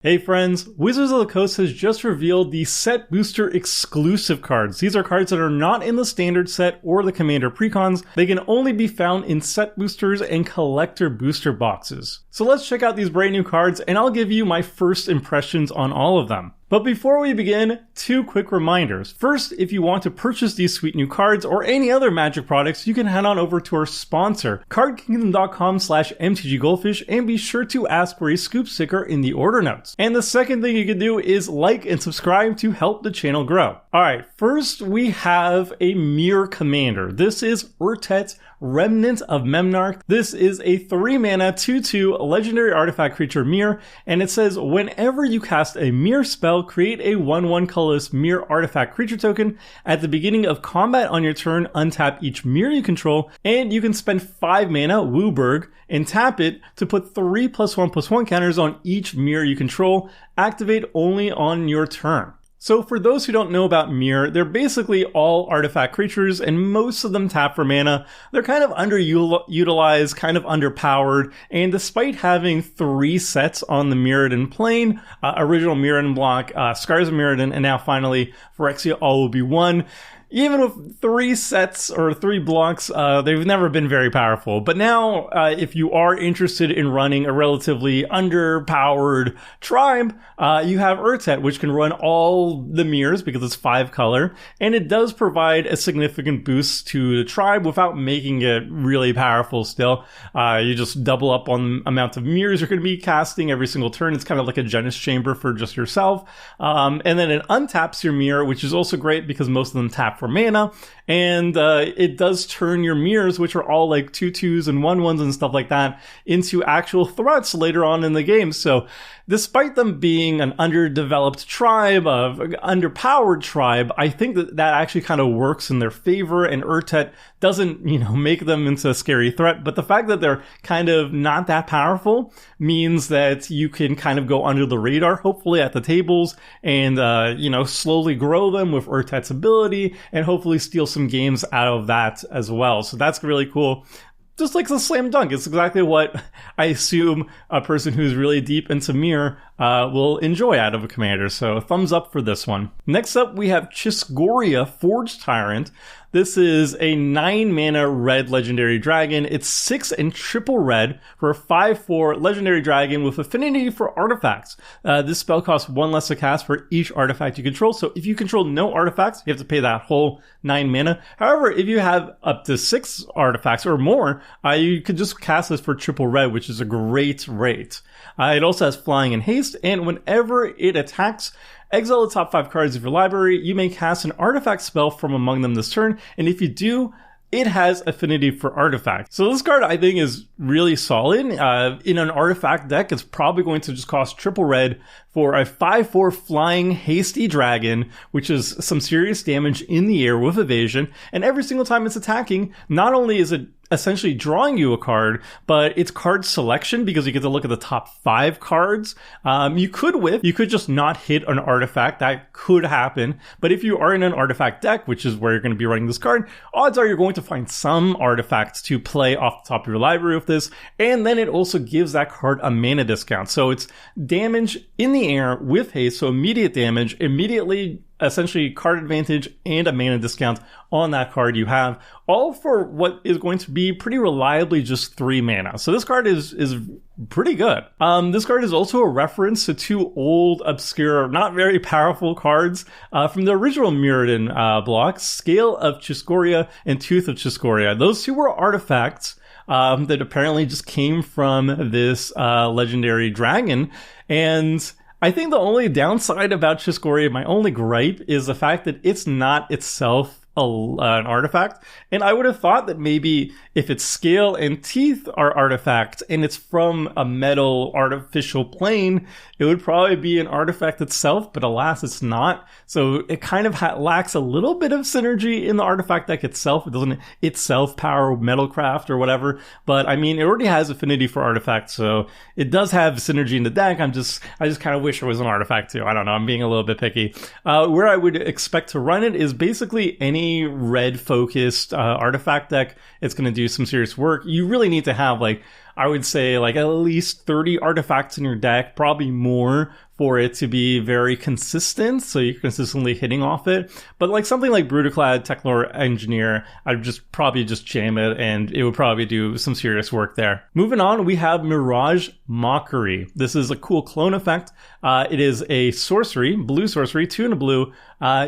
Hey friends, Wizards of the Coast has just revealed the set booster exclusive cards. These are cards that are not in the standard set or the commander precons. They can only be found in set boosters and collector booster boxes. So let's check out these brand new cards and I'll give you my first impressions on all of them. But before we begin, two quick reminders. First, if you want to purchase these sweet new cards or any other Magic products, you can head on over to our sponsor, cardkingdom.com/mtggoldfish, and be sure to ask for a scoop sticker in the order notes. And the second thing you can do is like and subscribe to help the channel grow. Alright, first we have a Mirror Commander. This is Urtet, Remnant of Memnarch. This is a 3-mana 2/2 legendary artifact creature Mirror, and it says whenever you cast a Mirror spell, create a 1/1 colorless Mirror artifact creature token. At the beginning of combat on your turn, untap each Mirror you control, and you can spend 5 mana, Wooburg, and tap it to put 3+1/+1 counters on each Mirror you control. Activate only on your turn. So for those who don't know about Mirror, they're basically all artifact creatures, and most of them tap for mana. They're kind of underutilized, kind of underpowered, and despite having 3 sets on the Mirrodin plane, original Mirrodin block, Scars of Mirrodin, and now finally Phyrexia, all will be one. Even with 3 sets or 3 blocks, they've never been very powerful. But now, if you are interested in running a relatively underpowered tribe, you have Urtet, which can run all the mirrors because it's 5 color, and it does provide a significant boost to the tribe without making it really powerful still. You just double up on the amount of mirrors you're going to be casting every single turn. It's kind of like a Genis Chamber for just yourself. And then it untaps your mirror, which is also great because most of them tap for mana, and it does turn your mirrors, which are all like 2/2s and 1/1s and stuff like that, into actual threats later on in the game. So despite them being an underdeveloped tribe, underpowered tribe, I think that actually kind of works in their favor, and Urtet doesn't, make them into a scary threat. But the fact that they're kind of not that powerful means that you can kind of go under the radar, hopefully at the tables, and, slowly grow them with Urtet's ability, and hopefully steal some games out of that as well. So that's really cool. Just like the slam dunk. It's exactly what I assume a person who's really deep into Mirror will enjoy out of a commander. So thumbs up for this one. Next up, we have Chiss-Goria, Forged Tyrant. This is a 9-mana red legendary dragon. It's 6 and triple red for a 5/4 legendary dragon with affinity for artifacts. This spell costs 1 less to cast for each artifact you control. So if you control no artifacts, you have to pay that whole 9 mana. However, if you have up to 6 artifacts or more, you could just cast this for triple red, which is a great rate. It also has flying and haste, and whenever it attacks, exile the top 5 cards of your library. You may cast an artifact spell from among them this turn, and if you do, it has affinity for artifacts. So this card I think is really solid. In an artifact deck, it's probably going to just cost triple red for a 5/4 flying hasty dragon, which is some serious damage in the air with evasion. And every single time it's attacking, not only is it essentially drawing you a card, but it's card selection because you get to look at the top 5 cards. You could just not hit an artifact. That could happen. But if you are in an artifact deck, which is where you're going to be running this card, odds are you're going to find some artifacts to play off the top of your library with this. And then it also gives that card a mana discount. So it's damage in the air with haste, so immediate damage, immediately essentially card advantage and a mana discount on that card you have, all for what is going to be pretty reliably just 3 mana. So this card is pretty good. This card is also a reference to 2 old, obscure, not very powerful cards from the original Mirrodin blocks, Scale of Chiss-Goria and Tooth of Chiss-Goria. Those 2 were artifacts that apparently just came from this legendary dragon, and I think the only downside about Chiss-Goria, my only gripe, is the fact that it's not itself an artifact. And I would have thought that maybe if its scale and teeth are artifacts and it's from a metal artificial plane, it would probably be an artifact itself, but alas, it's not. So it kind of lacks a little bit of synergy in the artifact deck itself. It doesn't itself power metalcraft or whatever, but I mean, it already has affinity for artifacts, so it does have synergy in the deck. I just kind of wish it was an artifact too. I don't know, I'm being a little bit picky. Where I would expect to run it is basically any any red-focused artifact deck, it's going to do some serious work. You really need to have, like, I would say, like, at least 30 artifacts in your deck, probably more, for it to be very consistent, so you're consistently hitting off it. But like something like Brutaclad, Techlore Engineer, I'd probably just jam it, and it would probably do some serious work there. Moving on, we have Mirage Mockery. This is a cool clone effect. It is a sorcery, blue sorcery, 2 and a blue.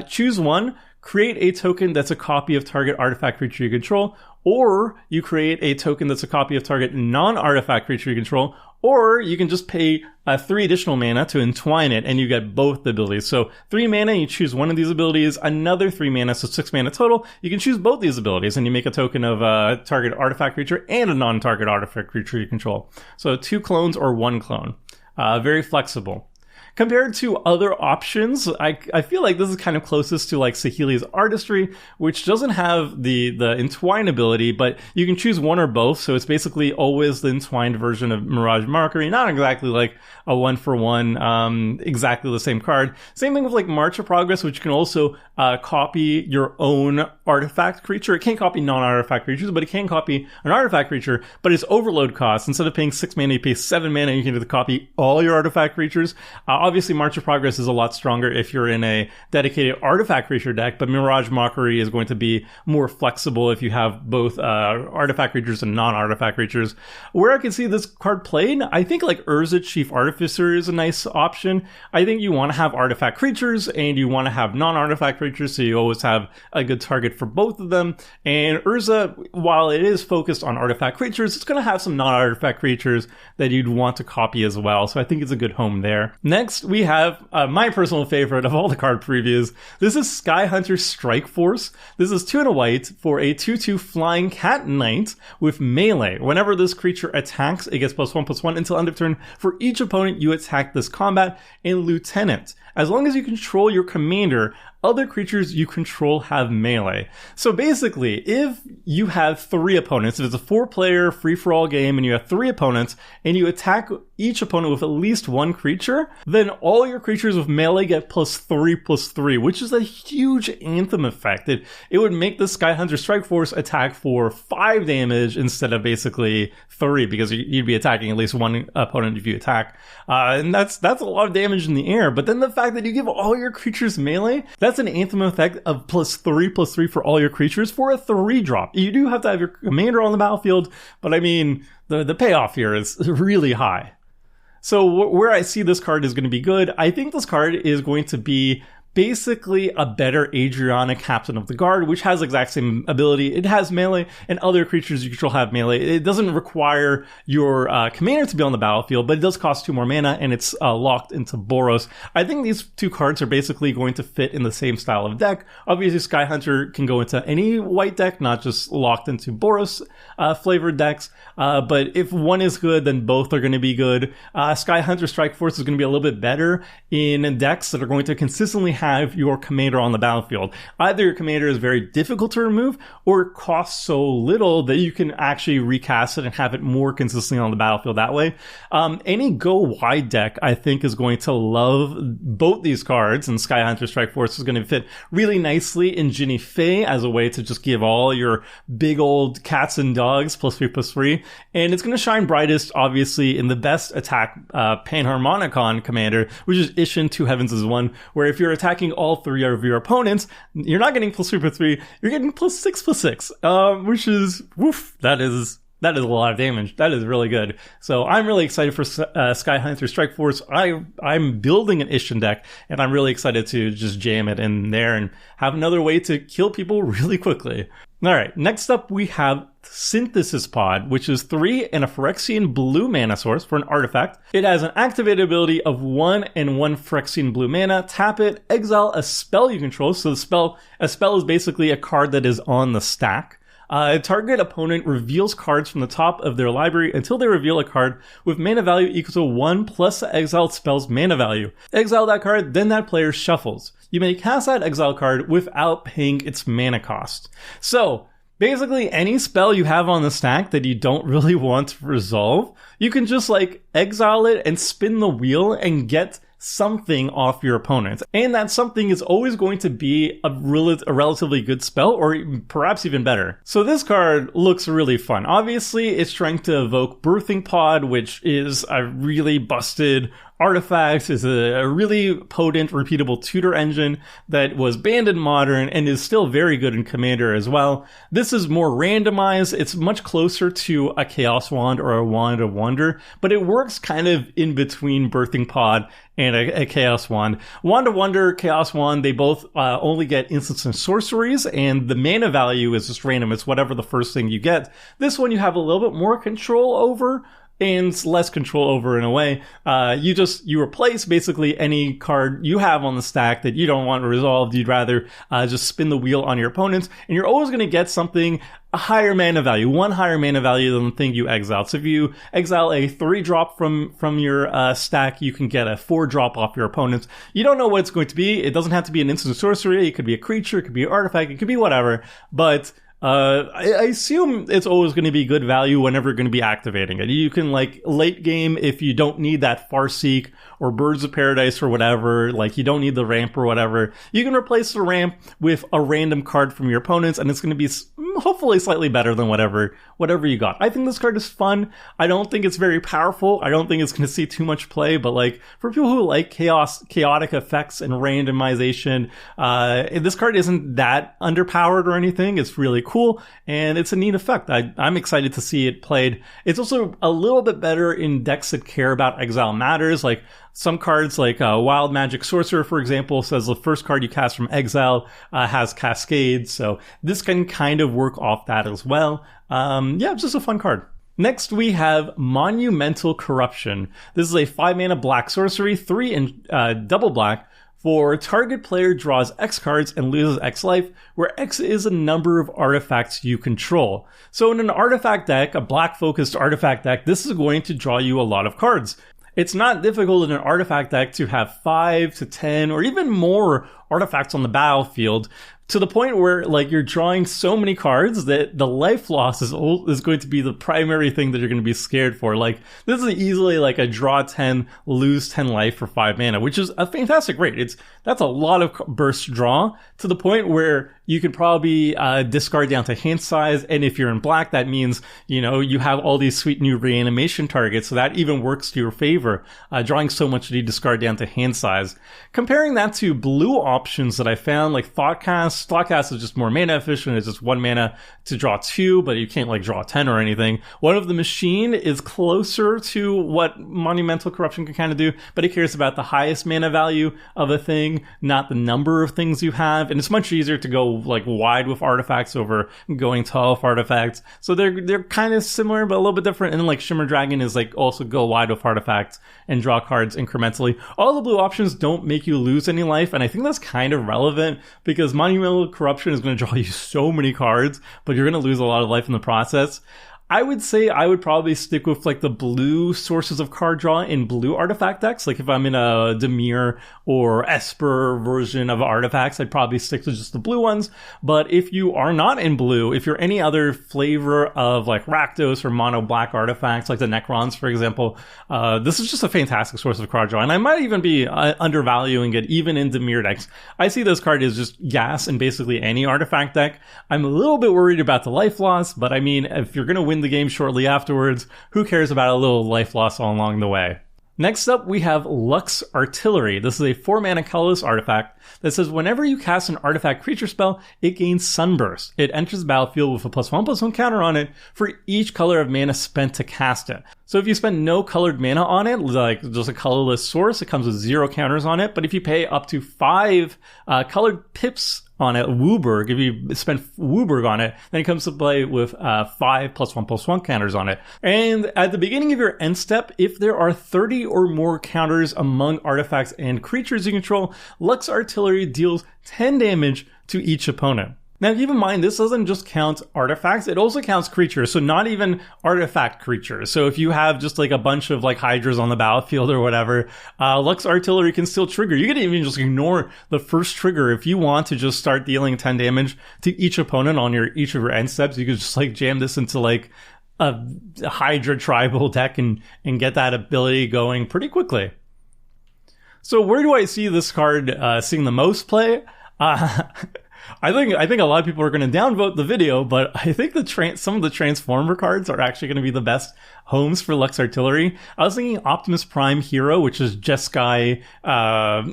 Choose one, create a token that's a copy of target artifact creature you control, or you create a token that's a copy of target non-artifact creature you control, or you can just pay 3 additional mana to entwine it, and you get both the abilities. So 3 mana, you choose one of these abilities, another 3 mana, so 6 mana total. You can choose both these abilities, and you make a token of a target artifact creature and a non-target artifact creature you control. So 2 clones or 1 clone. Very flexible. Compared to other options, I feel like this is kind of closest to like Saheeli's Artistry, which doesn't have the entwine ability, but you can choose one or both, so it's basically always the entwined version of Mirage Mockery, not exactly like a 1-for-1, exactly the same card. Same thing with like March of Progress, which can also copy your own artifact creature. It can't copy non-artifact creatures, but it can copy an artifact creature, but it's overload cost. Instead of paying 6 mana, you pay 7 mana, and you can either copy all your artifact creatures. Obviously, March of Progress is a lot stronger if you're in a dedicated artifact creature deck, but Mirage Mockery is going to be more flexible if you have both artifact creatures and non-artifact creatures. Where I can see this card played, I think like Urza Chief Artificer is a nice option. I think you want to have artifact creatures and you want to have non-artifact creatures, so you always have a good target for both of them. And Urza, while it is focused on artifact creatures, it's going to have some non-artifact creatures that you'd want to copy as well, so I think it's a good home there. Next, we have my personal favorite of all the card previews. This is Skyhunter Strike Force. This is 2 and a white for a 2/2 flying cat knight with melee. Whenever this creature attacks, it gets +1/+1 until end of turn for each opponent you attack this combat. And Lieutenant, as long as you control your commander, other creatures you control have melee. So basically, if you have 3 opponents, if it's a 4-player free-for-all game and you have 3 opponents, and you attack each opponent with at least 1 creature, then all your creatures with melee get +3/+3, which is a huge Anthem effect. It would make the Skyhunter Strike Force attack for 5 damage instead of basically 3, because you'd be attacking at least 1 opponent if you attack. And that's a lot of damage in the air. But then the fact that you give all your creatures melee, that's an Anthem effect of +3/+3 for all your creatures for a 3-drop. You do have to have your commander on the battlefield, but I mean, the payoff here is really high. So where I see this card is going to be good, I think this card is going to be basically a better Adriana Captain of the Guard, which has the exact same ability. It has melee, and other creatures you control have melee. It doesn't require your commander to be on the battlefield, but it does cost 2 more mana, and it's locked into Boros. I think these 2 cards are basically going to fit in the same style of deck. Obviously, Skyhunter can go into any white deck, not just locked into Boros flavored decks. But if one is good, then both are going to be good. Skyhunter Strike Force is going to be a little bit better in decks that are going to consistently have your commander on the battlefield. Either your commander is very difficult to remove, or it costs so little that you can actually recast it and have it more consistently on the battlefield that way. Any go wide deck, I think, is going to love both these cards, and Skyhunter Strike Force is going to fit really nicely in Ginny Fae as a way to just give all your big old cats and dogs +3/+3. And it's going to shine brightest, obviously, in the best attack Panharmonicon commander, which is Ishin 2 Heavens is 1, where if you're attacking all 3 of your opponents, you're not getting +3/+3, you're getting +6/+6, which is, woof, that is a lot of damage. That is really good. So I'm really excited for Skyhunter Strike Force. I'm building an Ishin deck, and I'm really excited to just jam it in there and have another way to kill people really quickly. All right, next up we have Synthesis Pod, which is 3 and a Phyrexian blue mana source for an artifact. It has an activated ability of 1 and 1 Phyrexian blue mana. Tap it, exile a spell you control. So a spell is basically a card that is on the stack. A target opponent reveals cards from the top of their library until they reveal a card with mana value equal to 1 plus the exiled spell's mana value. Exile that card, then that player shuffles. You may cast that exile card without paying its mana cost. So basically, any spell you have on the stack that you don't really want to resolve, you can just like exile it and spin the wheel and get something off your opponent. And that something is always going to be a relatively good spell, or perhaps even better. So this card looks really fun. Obviously, it's trying to evoke Birthing Pod, which is a really busted artifact, is a really potent, repeatable tutor engine that was banned in Modern and is still very good in Commander as well. This is more randomized. It's much closer to a Chaos Wand or a Wand of Wonder, but it works kind of in between Birthing Pod and a Chaos Wand. Wand of Wonder, Chaos Wand, they both only get instants and sorceries, and the mana value is just random. It's whatever the first thing you get. This one you have a little bit more control over, and less control over in a way. You replace basically any card you have on the stack that you don't want resolved. You'd rather just spin the wheel on your opponents, and you're always going to get something a higher mana value, one higher mana value than the thing you exile. So if you exile a 3-drop from your stack, you can get a 4-drop off your opponents. You don't know what it's going to be. It doesn't have to be an instant sorcery. It could be a creature. It could be an artifact. It could be whatever. But I assume it's always going to be good value whenever you're going to be activating it. You can, like, late game, if you don't need that Farseek or Birds of Paradise or whatever, like, you don't need the ramp or whatever, you can replace the ramp with a random card from your opponents, and it's going to be hopefully slightly better than whatever you got. I think this card is fun. I don't think it's very powerful. I don't think it's going to see too much play, but, like, for people who like chaotic effects and randomization, this card isn't that underpowered or anything. It's really cool, and it's a neat effect. I'm excited to see it played. It's also a little bit better in decks that care about exile matters. Like, some cards, like Wild Magic Sorcerer, for example, says the first card you cast from exile has Cascade, so this can kind of work off that as well. Yeah, it's just a fun card. Next, we have Monumental Corruption. This is a 5-mana black sorcery, 3 and double black, for target player draws X cards and loses X life, where X is a number of artifacts you control. So in an artifact deck, a black-focused artifact deck, this is going to draw you a lot of cards. It's not difficult in an artifact deck to have 5 to 10 or even more artifacts on the battlefield, to the point where, like, you're drawing so many cards that the life loss is going to be the primary thing that you're going to be scared for. Like, this is easily like a draw 10, lose 10 life for 5 mana, which is a fantastic rate. That's a lot of burst draw, to the point where you could probably discard down to hand size, and if you're in black, that means, you have all these sweet new reanimation targets, so that even works to your favor, drawing so much that you discard down to hand size. Comparing that to blue options that I found, like Thoughtcast. Thoughtcast is just more mana efficient. It's just 1 mana to draw 2, but you can't, like, draw 10 or anything. One of the Machine is closer to what Monumental Corruption can kind of do, but it cares about the highest mana value of a thing, not the number of things you have. And it's much easier to go, like, wide with artifacts over going tall with artifacts. So they're kind of similar, but a little bit different. And, like, Shimmer Dragon is, like, also go wide with artifacts and draw cards incrementally. All the blue options don't make you lose any life, and I think that's kind of relevant, because Monumental Corruption is going to draw you so many cards, but you're going to lose a lot of life in the process. I would say I would probably stick with, like, the blue sources of card draw in blue artifact decks. Like, if I'm in a Dimir or Esper version of artifacts, I'd probably stick to just the blue ones. But if you are not in blue, if you're any other flavor of, like, Rakdos or mono black artifacts, like the Necrons, for example, this is just a fantastic source of card draw. And I might even be undervaluing it even in Dimir decks. I see this card as just gas in basically any artifact deck. I'm a little bit worried about the life loss, but I mean, if you're going to win the game shortly afterwards, who cares about a little life loss all along the way? Next up, we have Lux Artillery. This is a 4-mana colorless artifact that says whenever you cast an artifact creature spell, it gains Sunburst. It enters the battlefield with a +1/+1 counter on it for each color of mana spent to cast it. So if you spend no colored mana on it, like just a colorless source, it comes with 0 counters on it. But if you pay up to 5 colored pips on it, Wooburg, if you spend Wooburg on it, then it comes to play with 5 +1/+1 counters on it. And at the beginning of your end step, if there are 30 or more counters among artifacts and creatures you control, Lux Artillery deals 10 damage to each opponent. Now, keep in mind, this doesn't just count artifacts, it also counts creatures, so not even artifact creatures. So if you have just, like, a bunch of, like, Hydras on the battlefield or whatever, Lux Artillery can still trigger. You can even just ignore the first trigger. If you want to just start dealing 10 damage to each opponent on each of your end steps, you could just, like, jam this into, like, a Hydra tribal deck and get that ability going pretty quickly. So where do I see this card seeing the most play? I think a lot of people are going to downvote the video, but I think some of the Transformer cards are actually going to be the best homes for Lux Artillery. I was thinking Optimus Prime Hero, which is Jeskai.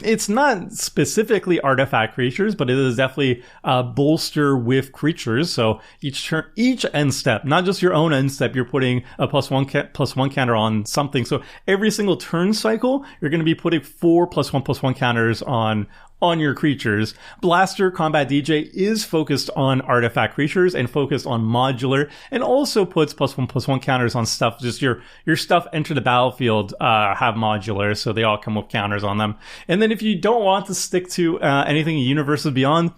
It's not specifically artifact creatures, but it is definitely bolster with creatures. So each end step, not just your own end step, you're putting a +1/+1 counter on something. So every single turn cycle, you're going to be putting 4 +1/+1 counters on your creatures. Blaster Combat DJ is focused on artifact creatures and focused on modular, and also puts +1/+1 counters on stuff. Just your stuff enter the battlefield have modular, so they all come with counters on them. And then if you don't want to stick to anything in Universes Beyond,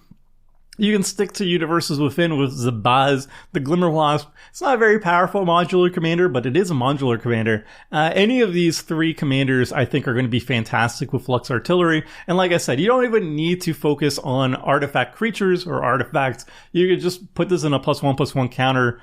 you can stick to Universes Within with Zabaz, the Glimmerwasp. It's not a very powerful modular commander, but it is a modular commander. Any of these 3 commanders, I think, are going to be fantastic with Lux Artillery. And like I said, you don't even need to focus on artifact creatures or artifacts. You could just put this in a +1/+1 counter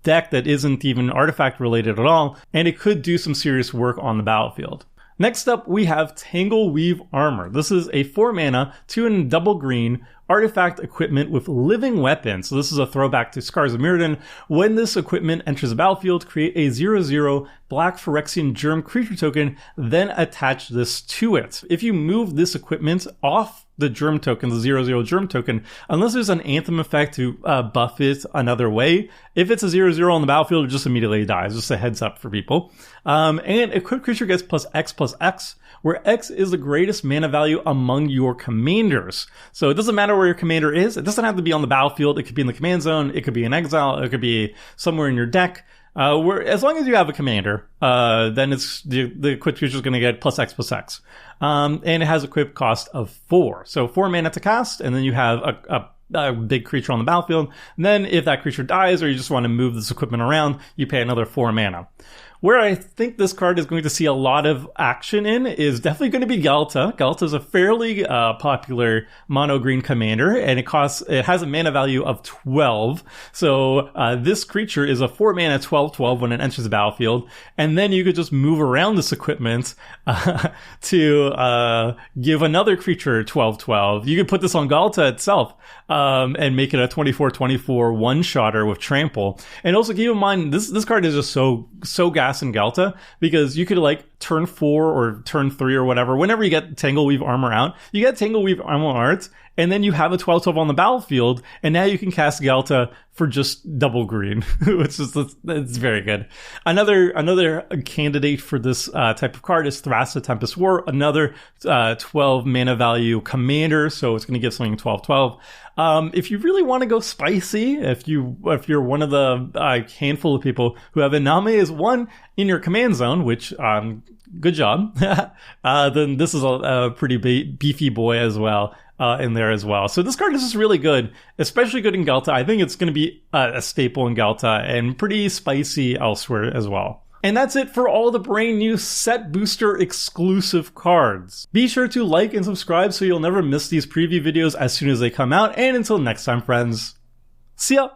deck that isn't even artifact related at all, and it could do some serious work on the battlefield. Next up, we have Tangleweave Armor. This is a 4 mana, 2 and double green, artifact equipment with living weapons. So this is a throwback to Scars of Mirrodin. When this equipment enters the battlefield, create a 0/0 black Phyrexian germ creature token, then attach this to it. If you move this equipment off the germ token, the 0/0 germ token, unless there's an anthem effect to buff it another way, if it's a 0/0 on the battlefield, it just immediately dies. Just a heads up for people. And equipped creature gets +X/+X, where X is the greatest mana value among your commanders. So it doesn't matter where your commander is. It doesn't have to be on the battlefield. It could be in the command zone. It could be in exile. It could be somewhere in your deck. As long as you have a commander, then it's the equipped creature is going to get +X/+X. And it has equip cost of 4. So 4 mana to cast, and then you have a big creature on the battlefield. And then if that creature dies, or you just want to move this equipment around, you pay another 4 mana. Where I think this card is going to see a lot of action in is definitely going to be Galta. Galta is a fairly popular mono green commander, and it has a mana value of 12. So this creature is a 4 mana 12/12 when it enters the battlefield, and then you could just move around this equipment to give another creature 12/12. You could put this on Galta itself and make it a 24/24 one-shotter with trample. And also keep in mind, this card is just so gas in Galta, because you could like turn 4 or turn 3 or whatever, whenever you get Tangleweave Armor out, you get Tangleweave Armor art, and then you have a 12/12 on the battlefield, and now you can cast Galta for just double green, which is, it's very good. Another candidate for this type of card is Thrasa Tempest War, another 12 mana value commander, so it's going to give something 12/12. If you really want to go spicy, if you're one of the handful of people who have Iname as 1 in your command zone, which good job, then this is a pretty beefy boy as well. In there as well. So this card is just really good, especially good in Galta. I think it's going to be a staple in Galta and pretty spicy elsewhere as well. And that's it for all the brand new Set Booster exclusive cards. Be sure to like and subscribe so you'll never miss these preview videos as soon as they come out. And until next time, friends, see ya!